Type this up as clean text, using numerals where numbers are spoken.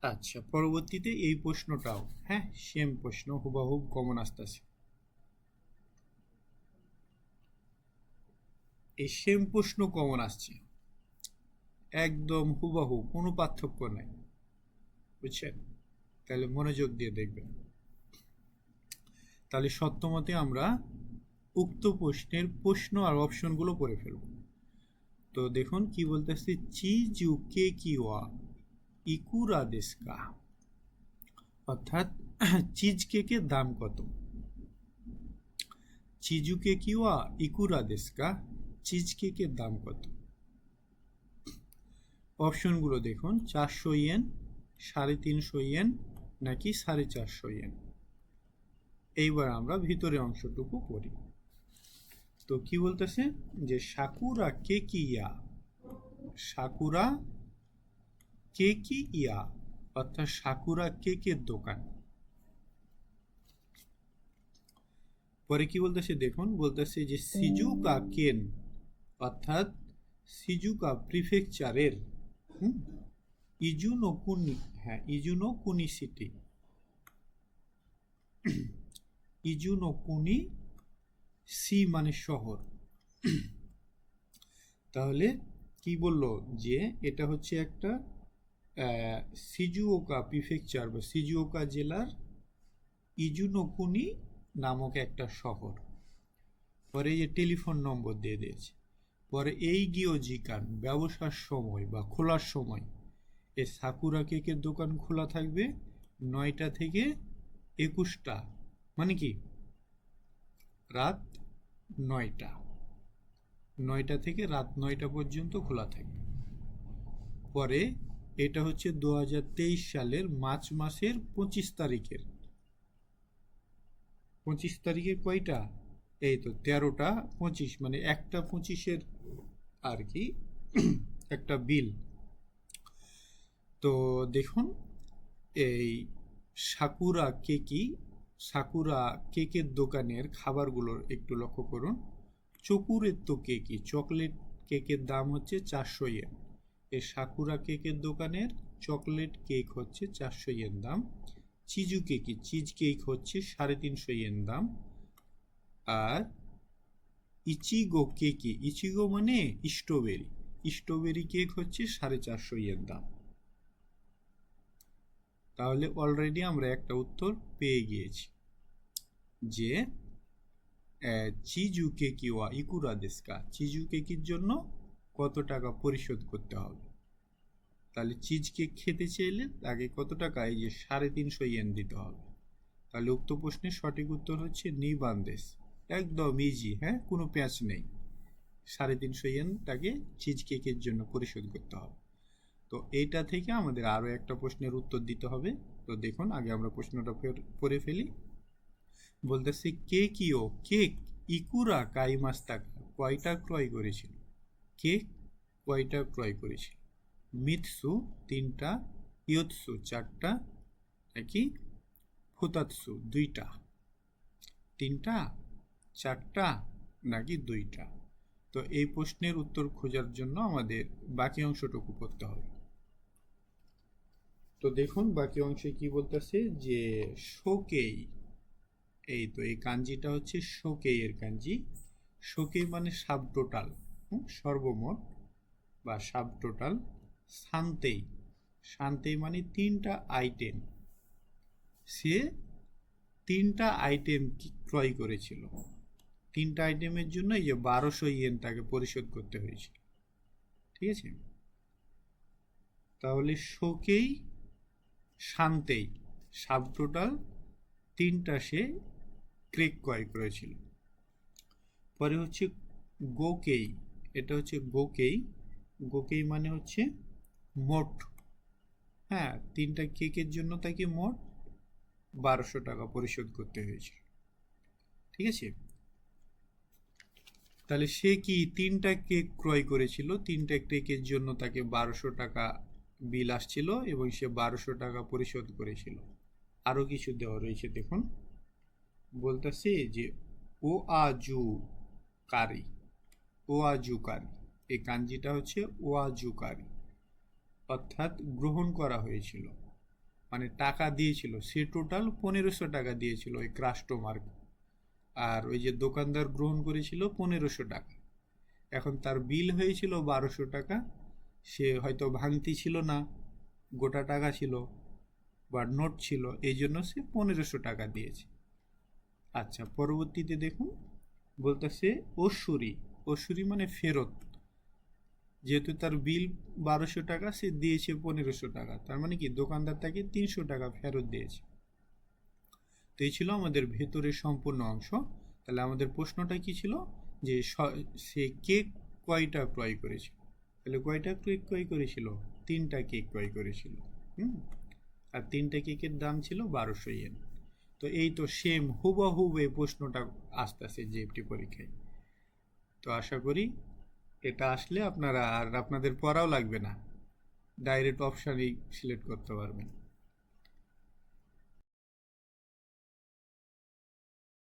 আচ্ছা, পরবর্তীতে এই প্রশ্নটাও হ্যাঁ সেম প্রশ্ন, হুবাহুব কমন আসতেছে। এই সেম প্রশ্ন কমন আসছে, একদম হুবাহু, কোনো পার্থক্য নাই, বুঝছেন? তাহলে মনোযোগ দিয়ে দেখবেন। তাহলে সত্যমতে আমরা উক্ত প্রশ্নের প্রশ্ন আর অপশনগুলো পড়ে ফেলব। তো দেখুন কি বলতেছে, চিজু কে কি ওয়া ইকুরা দেস্কা, অর্থাৎ চিজ কেকের দাম কত। চিজু কে কি ওয়া ইকুরা দেস্কা, চিজ কেকের দাম কত। অপশনগুলো দেখুন, 400 ইয়েন, 350 ইয়েন, নাকি 450 ইয়েন। এইবার আমরা ভিতরে অংশটুকু পড়ি। তো কি বলতেছে যে সাকুরা কে কি ইয়া, সাকুরা কে কি ইয়া, অর্থাৎ সাকুরা কেকের দোকান। পরে কি বলতেছে দেখুন, বলতেছে যে সিজুকা কেন, অর্থাৎ সিজুকা প্রিফেকচারের ইজুনো কুনি, হ্যাঁ ইজুনো কুনি সিটি, ইজুনো কুনি সি মানে শহর। তাহলে কি বলল যে এটা হচ্ছে একটা সিজুওকা প্রিফেকচার বা সিজুওকা জেলার ইজুনোকুনি নামক একটা শহর। পরে যে টেলিফোন নম্বর দিয়ে দিয়েছে। পরে এই গিয়োজিকান ব্যবসার সময় বা খোলার সময়, এই সাকুরা কেকের দোকান খোলা থাকবে 9টা থেকে 21টা, মানে কি রাত 9টা, 9টা থেকে রাত 9টা পর্যন্ত খোলা থাকবে। পরে এটা হচ্ছে 2023 সালের মার্চ মাসের 25 তারিখের, 25 তারিখে কয়টা, এই তো 13টা 25, মানে একটা 25-এর আর কি একটা বিল। তো দেখুন এই সাকুরা কেকি, সাকুরা কেকের দোকানের খাবারগুলোর একটু লক্ষ্য করুন। চকুরের তো কেকি, চকলেট কেকের দাম হচ্ছে 400 ইয়েন। এই সাকুরা কেকের দোকানের চকলেট কেক হচ্ছে 400 ইয়েন দাম। চিজু কেকি, চিজ কেক হচ্ছে 350 ইয়েন দাম। আর ইচিগো কেকি, ইচিগো মানে স্ট্রবেরি, স্ট্রবেরি কেক হচ্ছে 450 ইয়েন দাম। তাহলে অলরেডি আমরা একটা উত্তর পেয়ে গিয়েছি যে চিজু কেকি ওয়া ইকুরা দেস্কা, চিজু কেকির জন্য কত টাকা পরিশোধ করতে হবে। তাহলে চিজ কেক খেতে চাইলে তাকে কত টাকা, এই যে 350 ইয়েন দিতে হবে। তাহলে উক্ত প্রশ্নের সঠিক উত্তর হচ্ছে নিবান্দেশ, একদম ইজি, হ্যাঁ কোনো প্যাঁচ নেই। 350 ইয়েন তাকে চিজ কেকের জন্য পরিশোধ করতে হবে। তো এইটা থেকে আমাদের আরও একটা প্রশ্নের উত্তর দিতে হবে। তো দেখুন আগে আমরা প্রশ্নটা পড়ে ফেলি। বলতেছে কেকিও কেক ইকুরা কাইমাস টাকা, কয়টা ক্রয় করেছিল, কেক কয়টা ক্রয় করেছিল। মিৎসু 3টা, ইয়ৎসু 4টা, নাকি ফুতাৎসু 2টা। 3টা, 4টা, নাকি 2টা। তো এই প্রশ্নের উত্তর খোঁজার জন্য আমাদের বাকি অংশটুকু পড়তে হবে। তো দেখুন বাকি অংশে কি বলতেছে যে শোকেই, এই তো এই কাঞ্জিটা হচ্ছে শোকেই এর কাঞ্জি। শোকেই মানে সাব টোটাল, সর্বমোট বা সাব টোটাল। শান্তেই, শান্তেই মানে 3টা আইটেম, সে 3টা আইটেম ক্রয় করেছিল। 3টা আইটেমের জন্য এই যে 1200 ইয়েন তাকে পরিশোধ করতে হয়েছিল, ঠিক আছে। তাহলে শোকেই শান্তেই সাব টোটাল 3টা সে ক্রেক ক্রয় করেছিল। পরে হচ্ছে গোকেই, এটা হচ্ছে গোকেই, গোকেই মানে হচ্ছে মোট, হ্যাঁ 3টা কেকের জন্য তাকে মোট 1200 টাকা পরিশোধ করতে হয়েছিল, ঠিক আছে। তাহলে সে কি 3টা কেক ক্রয় করেছিল, 3টা কেকের জন্য তাকে 1200 টাকা বিল আসছিল এবং সে 1200 টাকা পরিশোধ করেছিল। আরও কিছু দেওয়া রয়েছে দেখুন, বলতেছে যে ও আজু কারি, ও আজু কারি, এই কাঞ্জিটা হচ্ছে ও আজু কারি, অর্থাৎ গ্রহণ করা হয়েছিল। মানে টাকা দিয়েছিল, সে টোটাল 1500 টাকা দিয়েছিল ওই কাস্টমার, আর ওই যে দোকানদার গ্রহণ করেছিল 1500 টাকা। এখন তার বিল হয়েছিল 1200 টাকা, সে হয়তো ভাঙতি ছিল না, গোটা টাকা ছিল বা নোট ছিল, এই জন্য সে 1500 টাকা দিয়েছে। আচ্ছা, পরবর্তীতে দেখুন বলতেছে অসুরি। অসুরি মানে ফেরত, যেহেতু তার বিল 1200 টাকা, সে দিয়েছে 1500 টাকা, তার মানে কি দোকানদার তাকে 300 টাকা ফেরত দিয়েছে। তো এই ছিল আমাদের ভেতরের সম্পূর্ণ অংশ। তাহলে আমাদের প্রশ্নটা কি ছিল, যে সে কেক কয়টা ক্রয় করেছিল? তাহলে কয়টা কেক ক্রয় করেছিল? 3টা কেক ক্রয় করেছিল। আর 3টা কেকের দাম ছিল 1200 ইয়েন। তো এই তো সেম হুবহুব এই প্রশ্নটা আসতেছে জিএফটি পরীক্ষায়। তো আশা করি এটা আসলে আপনারা আর আপনাদের পড়াও লাগবে না, ডাইরেক্ট অপশানই সিলেক্ট করতে পারবেন।